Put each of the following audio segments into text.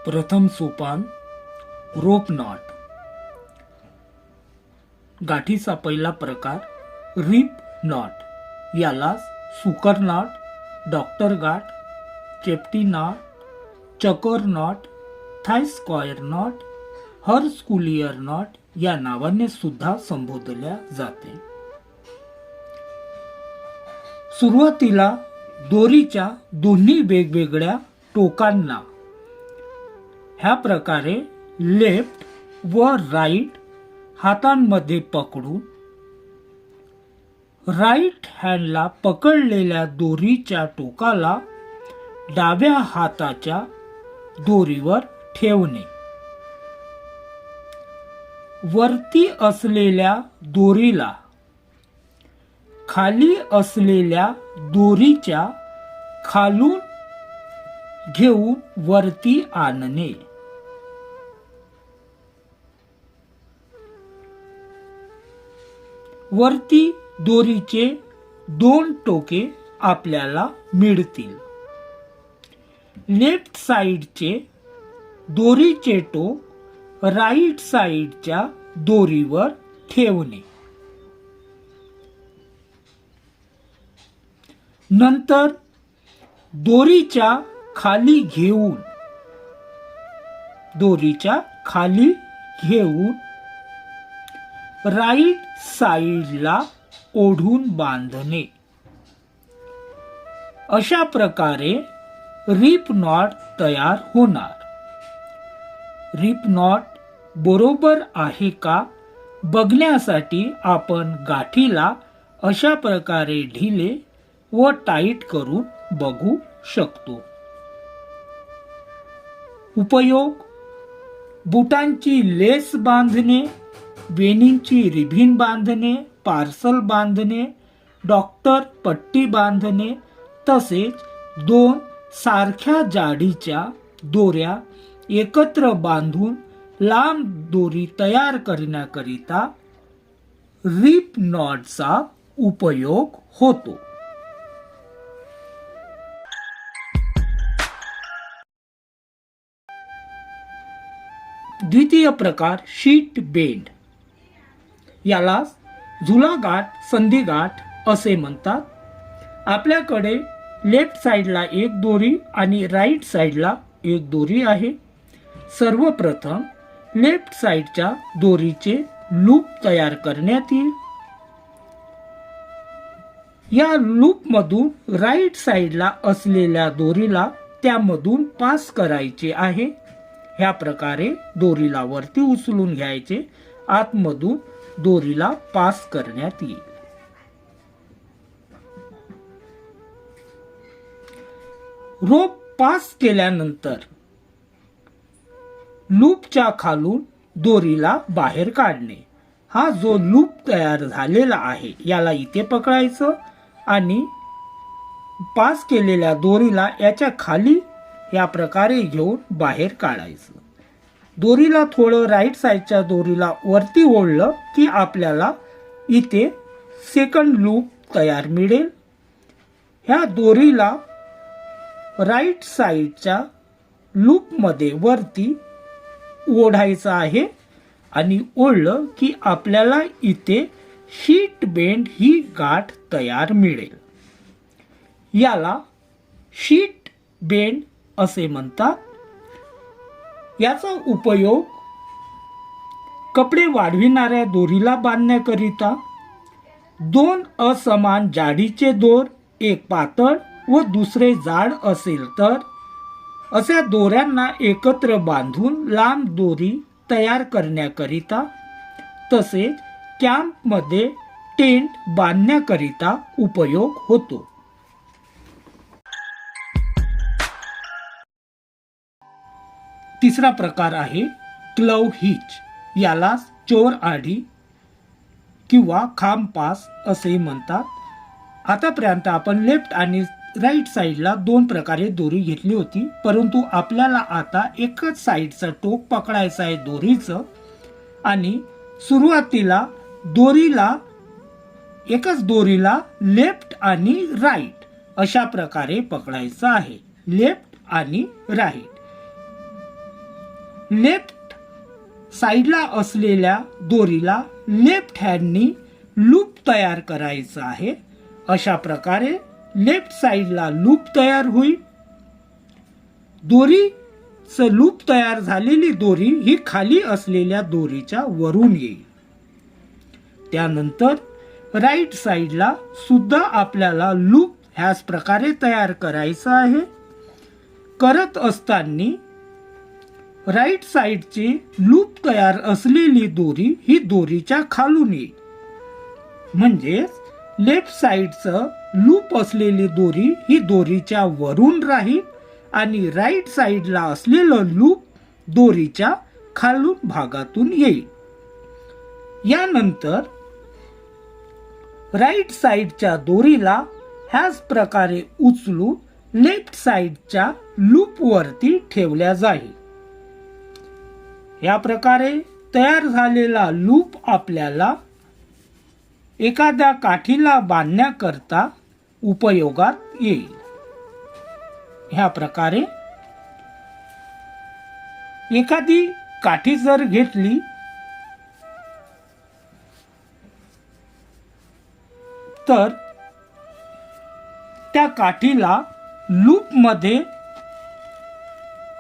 प्रथम सोपान रोप नॉट. गाठीचा पहिला प्रकार रिप नॉट. याला सुकर नॉट, डॉक्टर गाठ, चेप्टी नॉट, चकोर नॉट, थाय स्क्वायर नॉट, हर्स्कुलियर नॉट या नावाने सुद्धा संबोधल्या जाते. सुरुवातीला दोरीच्या दोन्ही वेगवेगळ्या टोकांना ह्या प्रकारे लेफ्ट व राईट हातांमध्ये पकडून राईट हँडला पकडलेल्या दोरीच्या टोकाला डाव्या हाताच्या दोरीवर ठेवणे. वरती असलेल्या दोरीला खाली असलेल्या दोरीच्या खालून घेऊन वरती आणणे. वरती दोरीचे दोन टोके आपल्याला मिळतील. लेफ्ट साइडचे दोरीचे टोक राईट साइडच्या दोरीवर ठेवणे. नंतर दोरीच्या खाली घेऊन राईट साइडला ओढून बांधणे. अशा प्रकारे रिप नॉट तयार होणार. रिप नॉट बरोबर आहे का बघण्यासाठी आपण गाठीला अशा प्रकारे ढिले व टाईट करून बघू शकतो. उपयोग: बुटांची लेस बांधणे, वेणींची रिबीन बांधणे, पार्सल बांधणे, डॉक्टर पट्टी बांधणे, तसेच दोन सारख्या जाडीच्या दोऱ्या एकत्र बांधून लांब दोरी तयार करण्याकरिता रिप नॉटचा उपयोग होतो. द्वितीय प्रकार शीट बेंड. याला झुलागाठ, संधिगाठ असे म्हणतात. आपल्याकडे लेफ्ट साइडला एक दोरी आणि राईट साइडला एक दोरी आहे. सर्वप्रथम लेफ्ट साइडच्या दोरीचे लूप तयार करण्यात येईल. या लूप मधून राईट साइडला असलेल्या दोरीला त्यामधून पास करायचे आहे. ह्या प्रकारे दोरीला वरती उचलून घ्यायचे, आतमधून दोरीला पास करण्यात येईल. रोप पास केल्यानंतर लूपच्या खालून दोरीला बाहेर काढणे. हा जो लूप तयार झालेला आहे याला इथे पकडायचं आणि पास केलेल्या दोरीला याच्या खाली या प्रकारे घेऊन बाहेर काढायचं. दोरीला थोडं राईट साइडच्या दोरीला वरती ओढलं की आपल्याला इथे सेकंड लूप तयार मिळेल. ह्या दोरीला राईट साइडच्या लूप मध्ये वरती ओढायचं आहे आणि ओढलं की आपल्याला इथे शीट बेंड ही गाठ तयार मिळेल. याला शीट बेंड असे म्हणतात. याचा उपयोग कपडे वाढविणाऱ्या दोरीला बांधण्याकरिता, दोन असमान जाडीचे दोर, एक पातळ व दुसरे जाड असेल तर अशा दोऱ्यांना एकत्र बांधून लांब दोरी तयार करण्याकरिता, तसेच कॅम्पमध्ये टेंट बांधण्याकरिता उपयोग होतो. तिसरा प्रकार आहे क्लव हिच. याला चोर आढी किंवा खांब पास असे म्हणतात. आतापर्यंत आपण लेफ्ट आणि राईट साइडला दोन प्रकारे दोरी घेतली होती, परंतु आपल्याला आता एकच साइडचं टोक पकडायचं आहे दोरीचं आणि सुरुवातीला एकच दोरीला लेफ्ट आणि राईट अशा प्रकारे पकडायचं आहे. लेफ्ट आणि राईट लेफ्ट साईडला असलेल्या दोरीला लेफ्ट हँडनी लूप तयार करायचा आहे. अशा प्रकारे लेफ्ट साईडला लूप तयार होईल. दोरीचं लूप तयार झालेली दोरी ही खाली असलेल्या दोरीच्या वरून येईल. त्यानंतर राईट साईडला सुद्धा आपल्याला लूप ह्याच प्रकारे तयार करायचा आहे. करत असताना राईट साईडची लूप तयार असलेली दोरी ही दोरीच्या खालून येईल. म्हणजे लेफ्ट साईडचं लूप असलेली दोरी ही दोरीच्या वरून राहील आणि राईट साईडला असलेलं लूप दोरीच्या खालून भागातून येईल. यानंतर राईट साईडच्या दोरीला ह्याच प्रकारे उचलून लेफ्ट साईडच्या लूप वरती ठेवल्या जाईल. या प्रकारे तयार झालेला लूप आपल्याला एखाद्या काठीला बांधण्याकरता उपयोगात येईल. ह्या प्रकारे एखादी काठी जर घेतली तर त्या काठीला लूपमध्ये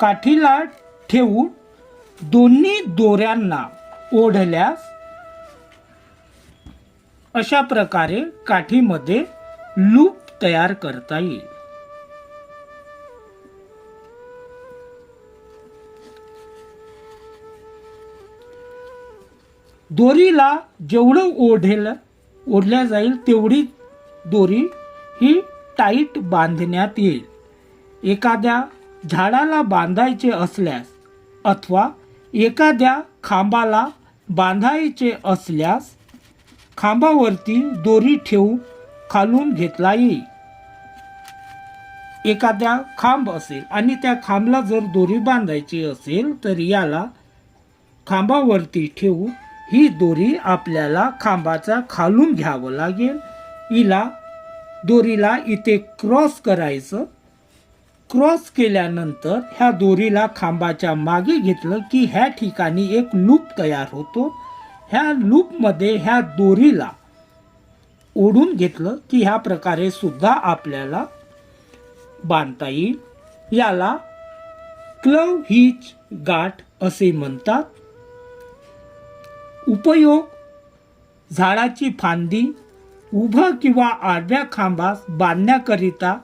काठीला ठेवून दोन्ही दोऱ्यांना ओढल्यास अशा प्रकारे काठीमध्ये लूप तयार करता येईल. दोरीला जेवढं ओढल्या जाईल तेवढी दोरी ही टाईट बांधण्यात येईल. एखाद्या झाडाला बांधायचे असल्यास अथवा एखाद्या खांबाला बांधायचे असल्यास खांबावरती दोरी ठेवून खालून घेतला येईल. एखाद्या खांब असेल आणि त्या खांबला जर दोरी बांधायची असेल तर याला खांबावरती ठेवून ही दोरी आपल्याला खांबाचा खालून घ्यावं लागेल. दोरीला इथे क्रॉस करायचं. क्रॉस केल्यानंतर ह्या दोरीला खांबाच्या मागे घेतलं की ह्या ठिकाणी एक लूप तयार होतो. ह्या लूपमध्ये ह्या दोरीला ओढून घेतलं की ह्या प्रकारे सुद्धा आपल्याला बांधता येईल. याला क्लव हिच गाठ असे म्हणतात. उपयोग झाडाची फांदी उभ्या किंवा आडव्या खांबास बांधण्याकरिता,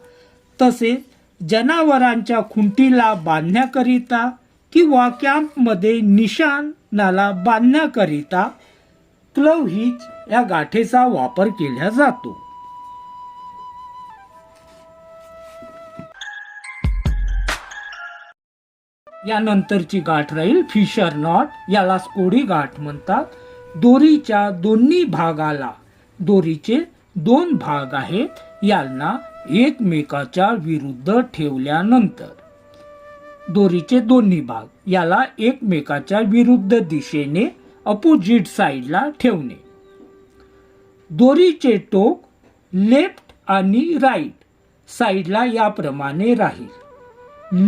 तसेच जनावरांच्या खुंटीला बांधण्याकरिता किंवा कॅम्पमध्ये निशाणाला बांधण्याकरिता क्लव हिच या गाठेचा वापर केला जातो. यानंतरची गाठ राहील फिशर नॉट. याला कोडी गाठ म्हणतात. दोरीच्या दोन्ही भागाला, दोरीचे दोन भाग आहेत, यांना एकमेकाच्या विरुद्ध ठेवल्यानंतर दोरीचे दोन्ही भाग याला एकमेकाच्या विरुद्ध दिशेने अपोजिट साईडला ठेवणे. दोरीचे टोक लेफ्ट आणि राईट साईडला याप्रमाणे राहील.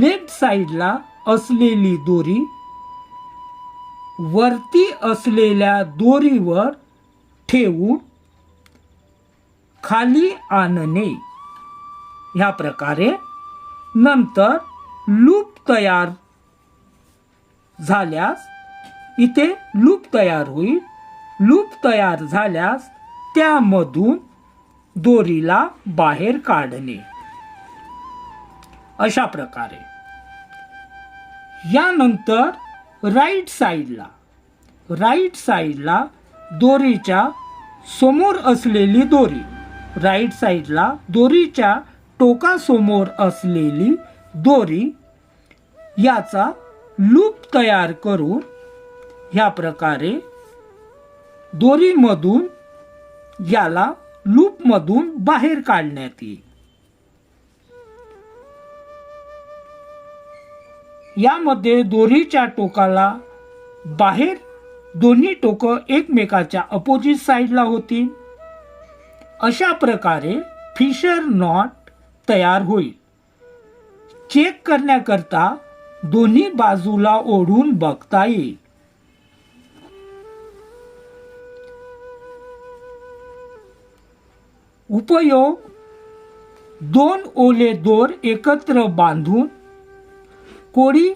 लेफ्ट साईडला असलेली दोरी वरती असलेल्या दोरीवर ठेवून खाली आणणे. ह्या प्रकारे नंतर लूप तयार झाल्यास इथे लूप तयार होईल. लूप तयार झाल्यास त्यामधून दोरीला बाहेर काढणे. अशा प्रकारे यानंतर राईट साईडला दोरीच्या समोर असलेली दोरी, राईट साईडला दोरीच्या टोकासमोर असलेली दोरी याचा लूप तयार करून ह्या प्रकारे दोरीमधून याला लूपमधून बाहेर काढण्यात येईल. यामध्ये दोरीच्या टोकाला बाहेर दोन्ही टोकं एकमेकाच्या अपोजिट साईडला होतील. अशा प्रकारे फिशर नॉट तयार होईल. चेक करण्याकरता दोन्ही बाजूला ओढून बघता येईल. उपयोग: दोन ओले दोर एकत्र बांधून कोळी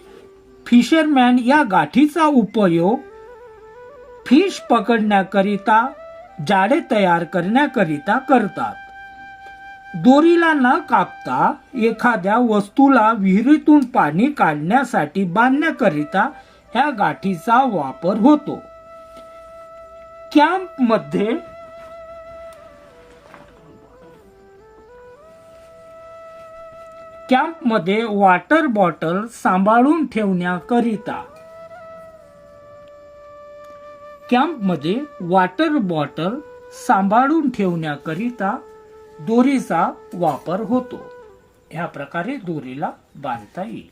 फिशरमॅन या गाठीचा उपयोग फिश पकडण्याकरिता, जाळे तयार करण्याकरिता करतात. दोरीला न कापता एखाद्या वस्तूला विहिरीतून पाणी काढण्यासाठी बांधण्याकरिता ह्या गाठीचा वापर होतो. कॅम्पमध्ये वॉटर बॉटल सांभाळून ठेवण्याकरिता दोरीचा वापर होतो. ह्या प्रकारे दोरीला बांधता येईल.